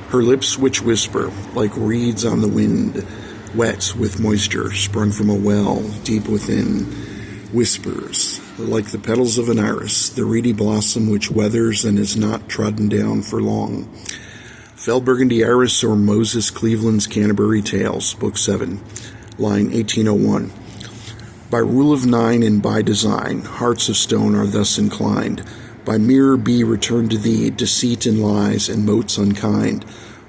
Her lips which whisper, like reeds on the wind, wet with moisture, sprung from a well deep within, whispers, like the petals of an iris, the reedy blossom which weathers and is not trodden down for long. Fell Burgundy Iris or Moses Cleveland's Canterbury Tales, Book 7, line 1801. By rule of 9 and by design, hearts of stone are thus inclined. By mirror be returned to thee, deceit and lies and motes unkind.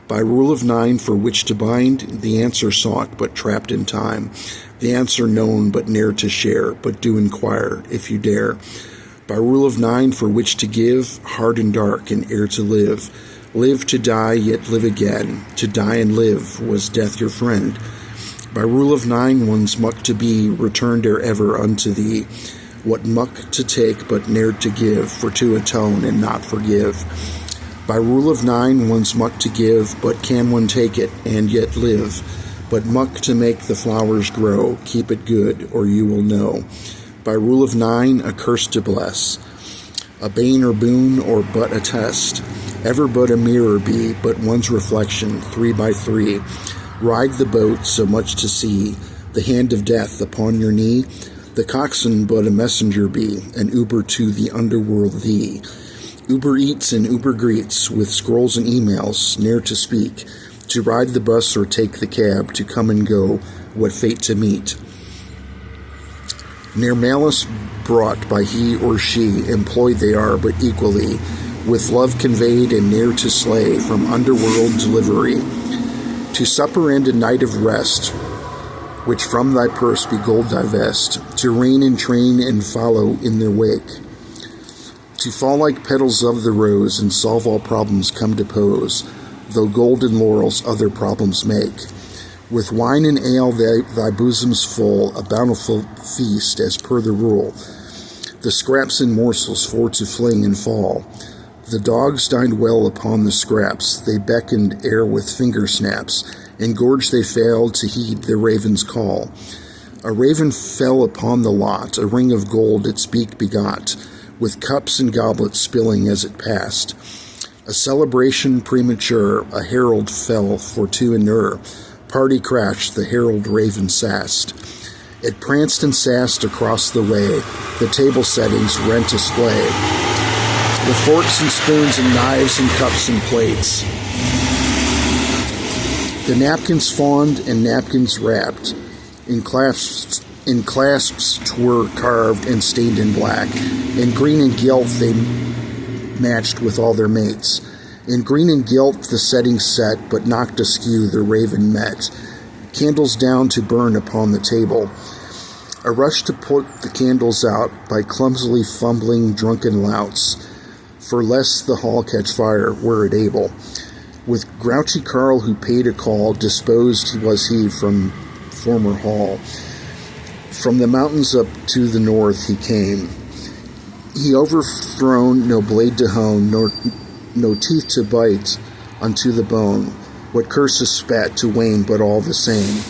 By rule of 9 for which to bind, the answer sought but trapped in time. The answer known but ne'er to share, but do inquire if you dare. By rule of 9 for which to give, hard and dark and ere to live. Live to die, yet live again. To die and live, was death your friend? By rule of 9 one's muck to be, returned ere ever unto thee. What muck to take but ne'er to give, for to atone and not forgive. By rule of 9 one's muck to give, but can one take it and yet live? But muck to make the flowers grow, keep it good, or you will know. By rule of 9 a curse to bless, a bane or boon or but a test. Ever but a mirror be, but one's reflection, 3 by 3. Ride the boat, so much to see, the hand of death upon your knee. The coxswain but a messenger be, an Uber to the underworld thee. Uber eats and Uber greets, with scrolls and emails, ne'er to speak. To ride the bus or take the cab, to come and go, what fate to meet. Ne'er malice brought by he or she, employed they are but equally, with love conveyed and ne'er to slay, from underworld delivery. To supper and a night of rest, which from thy purse be gold divest, to reign and train and follow in their wake. To fall like petals of the rose, and solve all problems come to pose, though golden laurels other problems make. With wine and ale thy bosom's full, a bountiful feast as per the rule, the scraps and morsels for to fling and fall. The dogs dined well upon the scraps, they beckoned ere with finger snaps, engorged they failed to heed the raven's call. A raven fell upon the lot, a ring of gold its beak begot, with cups and goblets spilling as it passed. A celebration premature, a herald fell for to inure. Party crashed, the herald raven sassed. It pranced and sassed across the way, the table settings rent a splay. The forks and spoons and knives and cups and plates. The napkins fawned and napkins wrapped. In clasps 'twere carved and stained in black. In green and gilt they matched with all their mates. In green and gilt the setting set, but knocked askew the raven met. Candles down to burn upon the table. A rush to put the candles out by clumsily fumbling drunken louts, for lest the hall catch fire were it able. With grouchy Carl who paid a call, disposed was he from former hall. From the mountains up to the north he came. He overthrown no blade to hone, nor no teeth to bite unto the bone. What curses spat to wane, but all the same.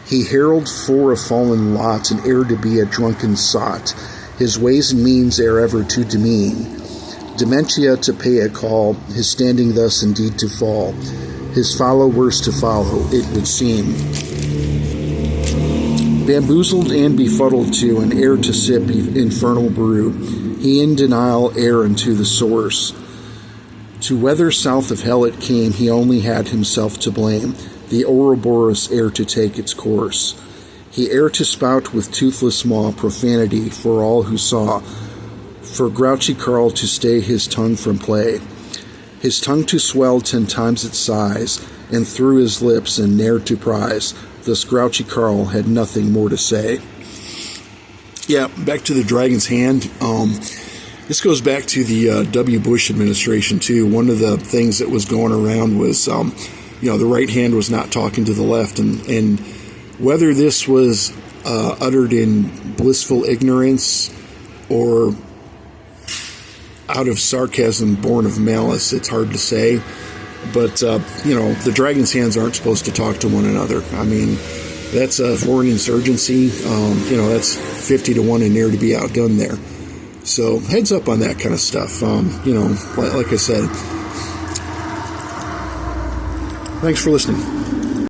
He herald for a fallen lot, and ere to be a drunken sot. His ways and means ere ever to demean. Dementia to pay a call, his standing thus indeed to fall. His followers to follow, it would seem. Bamboozled and befuddled to, and ere to sip infernal brew, he in denial ere unto the source. To whether south of hell it came, he only had himself to blame, the Ouroboros ere to take its course. He ere to spout with toothless maw profanity for all who saw, for grouchy Carl to stay his tongue from play, his tongue to swell 10 times its size, and through his lips and ne'er to prize. Thus grouchy Carl had nothing more to say. Yeah, back to the Dragon's Hand. This goes back to the W. Bush administration, too. One of the things that was going around was, the right hand was not talking to the left. And whether this was uttered in blissful ignorance or out of sarcasm born of malice, it's hard to say. But, the Dragon's Hands aren't supposed to talk to one another. I mean, that's a foreign insurgency. That's 50 to 1 and near to be outdone there. So heads up on that kind of stuff. Like I said, Thanks for listening.